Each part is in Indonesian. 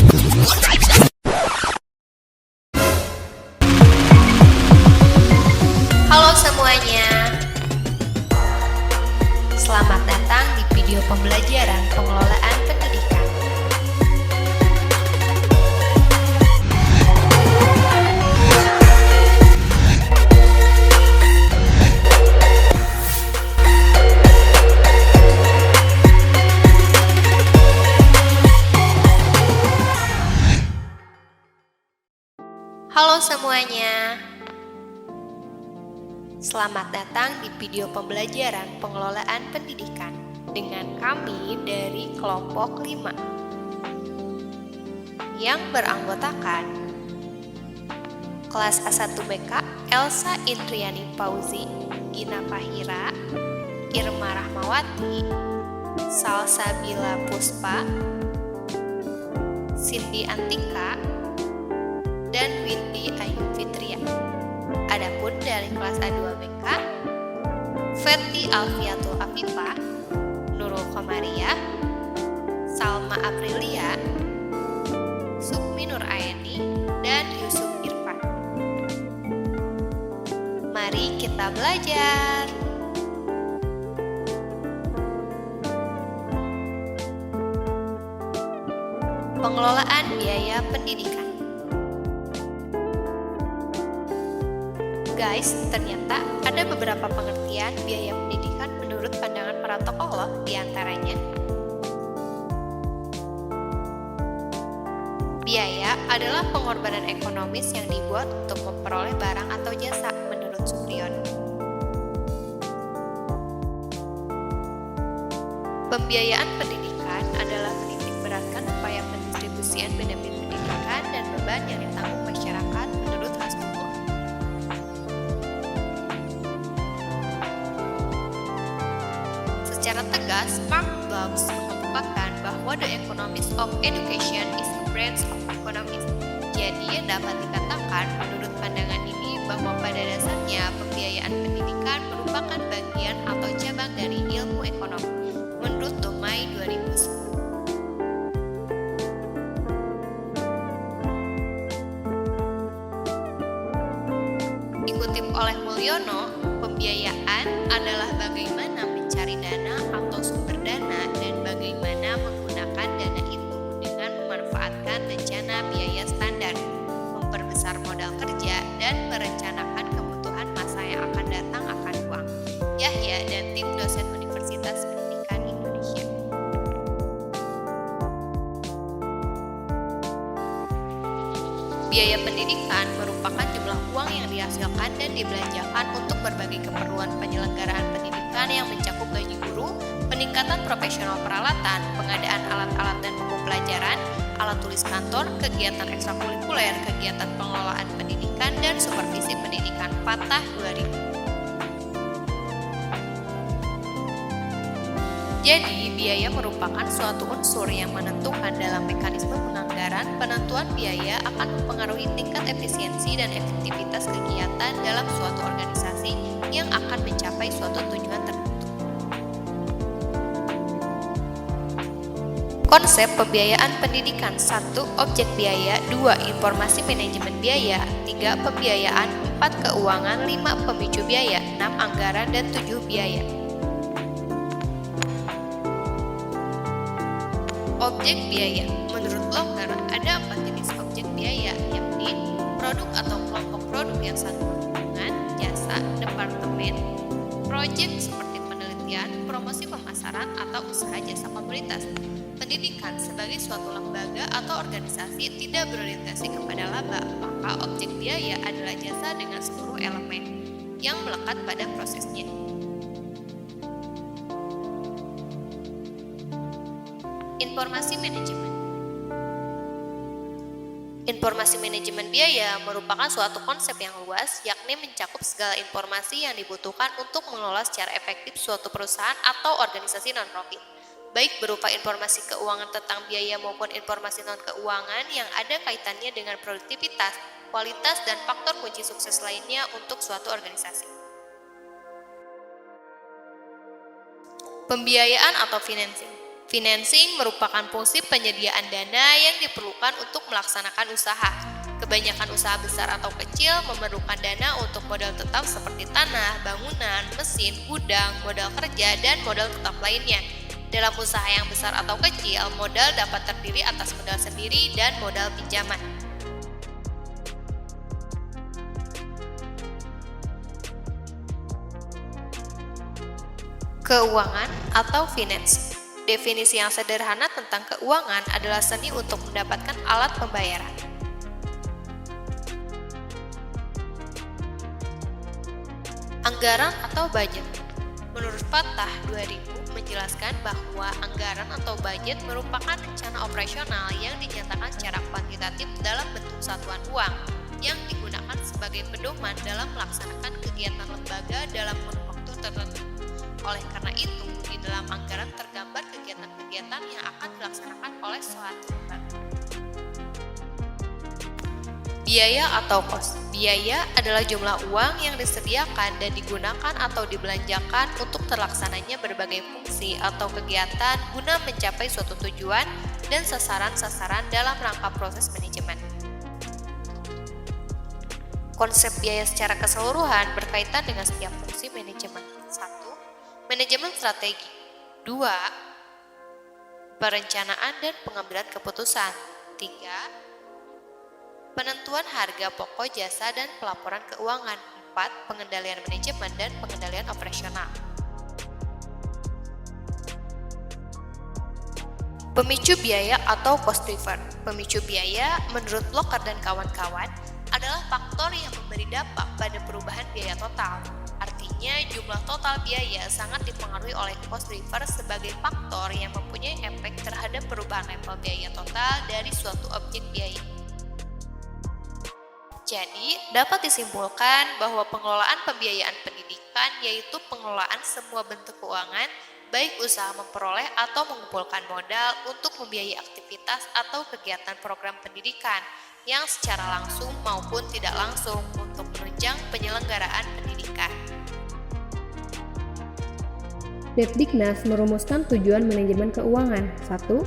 Halo semuanya, selamat datang di video pembelajaran pengelolaan pendidikan. Halo semuanya, selamat datang di video pembelajaran pengelolaan pendidikan dengan kami dari kelompok 5 yang beranggotakan kelas A1 BK Elsa Indriani Fauzi, Gina Fahira, Irma Rahmawati, Salsabila Puspa, Cindy Antika, dan Windy Ayu Fitria. Adapun dari kelas A2 BK, Fethi Alfiatul Afifah, Nurul Komariah, Salma Aprilia, Sukmi Nur Ayeni, dan Yusuf Irfan. Mari kita belajar. Pengelolaan biaya pendidikan. Guys, ternyata ada beberapa pengertian biaya pendidikan menurut pandangan para tokoh loh, diantaranya. Biaya adalah pengorbanan ekonomis yang dibuat untuk memperoleh barang atau jasa menurut Supriyon. Pembiayaan pendidikan adalah menitik beratkan upaya pendistribusian benefit pendidikan dan beban yang ditanggung masyarakat menurut Hasbulla. Secara tegas, Mark Bloch mengemukakan bahwa the economics of education is a branch of economics. Jadi, dapat dikatakan menurut pandangan ini bahwa pada dasarnya pembiayaan pendidikan merupakan bagian atau cabang dari ilmu ekonomi. Menurut Domai 2010. Dikutip oleh Mulyono, pembiayaan adalah bagaimana mencari dana atau sumber dana dan bagaimana menggunakan dana itu dengan memanfaatkan rencana biaya standar, memperbesar modal kerja, dan merencanakan kebutuhan masa yang akan datang akan uang. Yahya dan tim dosen Universitas Pendidikan Indonesia. Biaya pendidikan merupakan jumlah uang yang dihasilkan dan dibelanjakan untuk berbagai keperluan penyelenggaraan pendidikan yang mencakup gaji guru, peningkatan profesional peralatan, pengadaan alat-alat dan buku pelajaran, alat tulis kantor, kegiatan ekstrakurikuler, kegiatan pengelolaan pendidikan, dan supervisi pendidikan Fatah 2000. Jadi, biaya merupakan suatu unsur yang menentukan dalam mekanisme penganggaran. Penentuan biaya akan mempengaruhi tingkat efisiensi dan efektivitas kegiatan dalam suatu organisasi yang akan mencapai suatu tujuan tertentu. Konsep pembiayaan pendidikan. 1. Objek biaya. 2. Informasi manajemen biaya. 3. Pembiayaan. 4. Keuangan. 5. Pemicu biaya. 6. Anggaran. Dan 7. Biaya. Objek biaya. Menurut Locker, ada 4 jenis objek biaya, yakni produk atau kelompok produk yang satu hubungan, jasa, departemen, proyek seperti penelitian, promosi pemasaran, atau usaha jasa komunitas. Pendidikan sebagai suatu lembaga atau organisasi tidak berorientasi kepada laba, maka objek biaya adalah jasa dengan seluruh elemen yang melekat pada prosesnya. Informasi manajemen. Informasi manajemen biaya merupakan suatu konsep yang luas, yakni mencakup segala informasi yang dibutuhkan untuk mengelola secara efektif suatu perusahaan atau organisasi non-profit, baik berupa informasi keuangan tentang biaya maupun informasi non-keuangan yang ada kaitannya dengan produktivitas, kualitas, dan faktor kunci sukses lainnya untuk suatu organisasi. Pembiayaan atau financing. Financing merupakan fungsi penyediaan dana yang diperlukan untuk melaksanakan usaha. Kebanyakan usaha besar atau kecil memerlukan dana untuk modal tetap seperti tanah, bangunan, mesin, gudang, modal kerja, dan modal tetap lainnya. Dalam usaha yang besar atau kecil, modal dapat terdiri atas modal sendiri dan modal pinjaman. Keuangan atau finance. Definisi yang sederhana tentang keuangan adalah seni untuk mendapatkan alat pembayaran. Anggaran atau budget. Menurut Fatah 2000 menjelaskan bahwa anggaran atau budget merupakan rencana operasional yang dinyatakan secara kuantitatif dalam bentuk satuan uang yang digunakan sebagai pedoman dalam melaksanakan kegiatan lembaga dalam kurun waktu tertentu. Oleh karena itu, di dalam anggaran tergambar kegiatan-kegiatan yang akan dilaksanakan oleh suatu lembaga. Biaya atau cost. Biaya adalah jumlah uang yang disediakan dan digunakan atau dibelanjakan untuk terlaksananya berbagai fungsi atau kegiatan guna mencapai suatu tujuan dan sasaran-sasaran dalam rangka proses manajemen. Konsep biaya secara keseluruhan berkaitan dengan setiap fungsi manajemen. 1. Manajemen strategi. 2. Perencanaan dan pengambilan keputusan. 3. Penentuan harga pokok jasa dan pelaporan keuangan. 4. Pengendalian manajemen dan pengendalian operasional. Pemicu biaya atau cost driver. Pemicu biaya menurut Blocker dan kawan-kawan adalah faktor yang memberi dampak pada perubahan biaya total. Artinya, jumlah total biaya sangat dipengaruhi oleh cost driver sebagai faktor yang mempunyai efek terhadap perubahan level biaya total dari suatu objek biaya. Jadi, dapat disimpulkan bahwa pengelolaan pembiayaan pendidikan yaitu pengelolaan semua bentuk keuangan, baik usaha memperoleh atau mengumpulkan modal untuk membiayai aktivitas atau kegiatan program pendidikan yang secara langsung maupun tidak langsung untuk menunjang penyelenggaraan pendidikan. Depdiknas merumuskan tujuan manajemen keuangan. 1.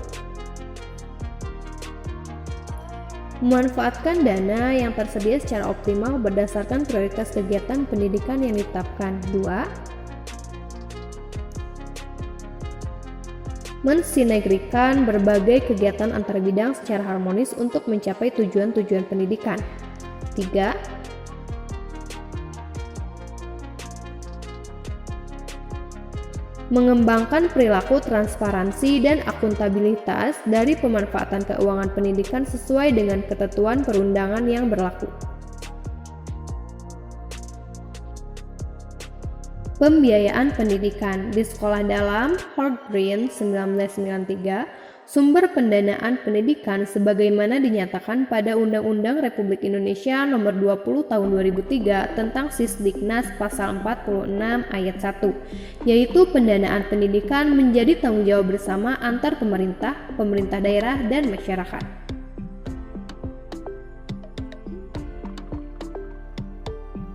Memanfaatkan dana yang tersedia secara optimal berdasarkan prioritas kegiatan pendidikan yang ditetapkan. 2. Mensinergikan berbagai kegiatan antar bidang secara harmonis untuk mencapai tujuan-tujuan pendidikan. 3. Mengembangkan perilaku transparansi dan akuntabilitas dari pemanfaatan keuangan pendidikan sesuai dengan ketentuan perundangan yang berlaku. Pembiayaan pendidikan di sekolah dalam Hort-Breen 1993, sumber pendanaan pendidikan sebagaimana dinyatakan pada Undang-Undang Republik Indonesia Nomor 20 Tahun 2003 tentang Sisdiknas Pasal 46 Ayat 1, yaitu pendanaan pendidikan menjadi tanggung jawab bersama antar pemerintah, pemerintah daerah, dan masyarakat.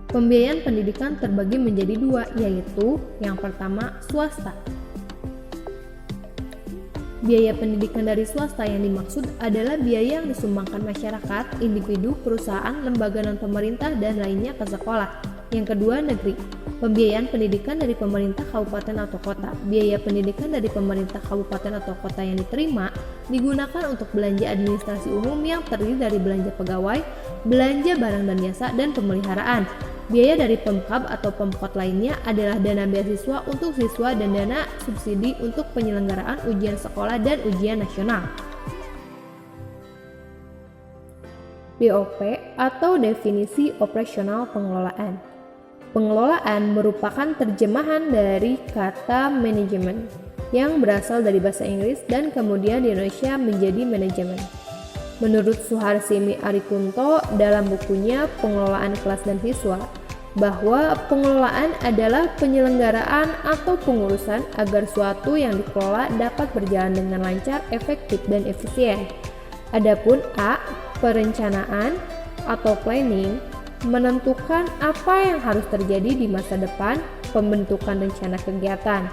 Pembiayaan pendidikan terbagi menjadi dua, yaitu yang pertama swasta. Biaya pendidikan dari swasta yang dimaksud adalah biaya yang disumbangkan masyarakat, individu, perusahaan, lembaga non-pemerintah, dan lainnya ke sekolah. Yang kedua, negeri. Pembiayaan pendidikan dari pemerintah kabupaten atau kota. Biaya pendidikan dari pemerintah kabupaten atau kota yang diterima digunakan untuk belanja administrasi umum yang terdiri dari belanja pegawai, belanja barang dan jasa, dan pemeliharaan. Biaya dari Pemkab atau Pemkot lainnya adalah dana beasiswa untuk siswa dan dana subsidi untuk penyelenggaraan ujian sekolah dan ujian nasional. BOP atau definisi operasional pengelolaan. Pengelolaan merupakan terjemahan dari kata manajemen yang berasal dari bahasa Inggris dan kemudian di Indonesia menjadi manajemen. Menurut Suharsini Arikunto dalam bukunya Pengelolaan Kelas dan Siswa, bahwa pengelolaan adalah penyelenggaraan atau pengurusan agar suatu yang dikelola dapat berjalan dengan lancar, efektif, dan efisien. Adapun A, perencanaan atau planning, menentukan apa yang harus terjadi di masa depan, pembentukan rencana kegiatan.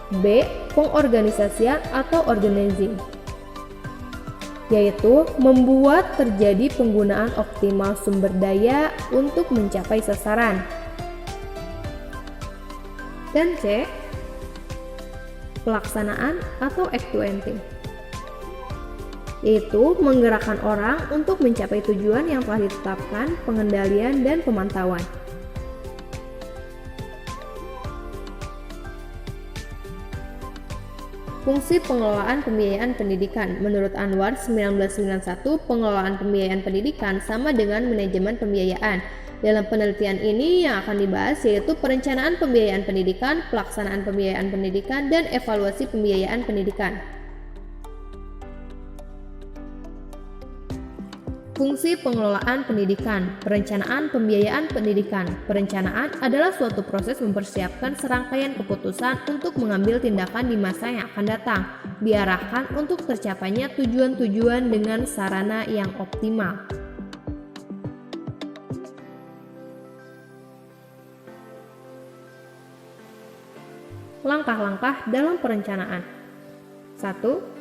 B. Pengorganisasian atau organizing, yaitu membuat terjadi penggunaan optimal sumber daya untuk mencapai sasaran. Dan C. Pelaksanaan atau actuating, yaitu menggerakkan orang untuk mencapai tujuan yang telah ditetapkan, pengendalian dan pemantauan. Fungsi pengelolaan pembiayaan pendidikan. Menurut Anwar 1991, pengelolaan pembiayaan pendidikan sama dengan manajemen pembiayaan. Dalam penelitian ini yang akan dibahas yaitu perencanaan pembiayaan pendidikan, pelaksanaan pembiayaan pendidikan, dan evaluasi pembiayaan pendidikan. Fungsi pengelolaan pendidikan. Perencanaan pembiayaan pendidikan. Perencanaan adalah suatu proses mempersiapkan serangkaian keputusan untuk mengambil tindakan di masa yang akan datang, diarahkan untuk tercapainya tujuan-tujuan dengan sarana yang optimal. Langkah-langkah dalam perencanaan. 1.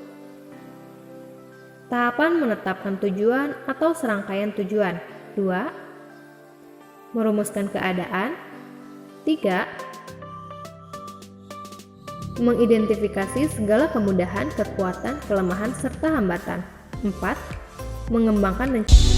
Tahapan menetapkan tujuan atau serangkaian tujuan. 2. Merumuskan keadaan. 3. Mengidentifikasi segala kemudahan, kekuatan, kelemahan, serta hambatan. 4. Mengembangkan rencana.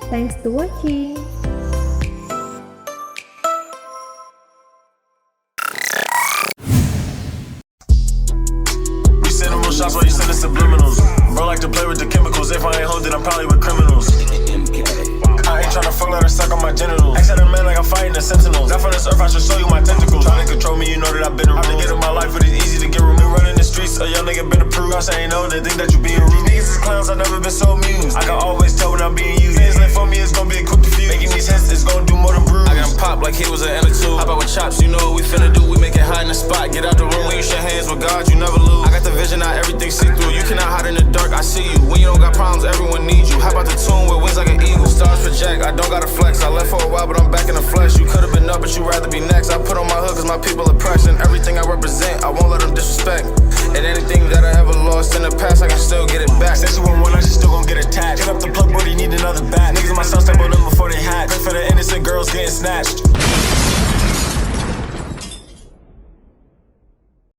Thanks to watching. We send them shots while you send us subliminals. Bro like to play with the chemicals. If I ain't hold it, I'm probably with criminals. I ain't tryna fuck, let her suck on my genitals. Act out a man like I'm fighting the sentinels. Not from this earth, I should show you my tentacles. Tryna control me, you know that I've been around. To get in my life, but it's easy to get removed. Running the streets, a young nigga been approved. I say no, they think that you being rude. These niggas is clowns, I've never been so amused. I can always tell when I'm being used. Things left for me, it's gonna be a quick defuse. Making these hits, it's gonna do more than bruise. I got him pop like he was an attitude. How about with chops, you know what we finna do. We make it hot in the spot, get out the room. When you shake hands with God, you never lose. I got the vision, now everything see through. You cannot hide in the dark, I see you. When you don't got problems, everyone needs you. How about the tune with wings like an eagle? Stars project, I don't gotta flex. I left for a while, but I'm back in the flesh. You could've been up, but you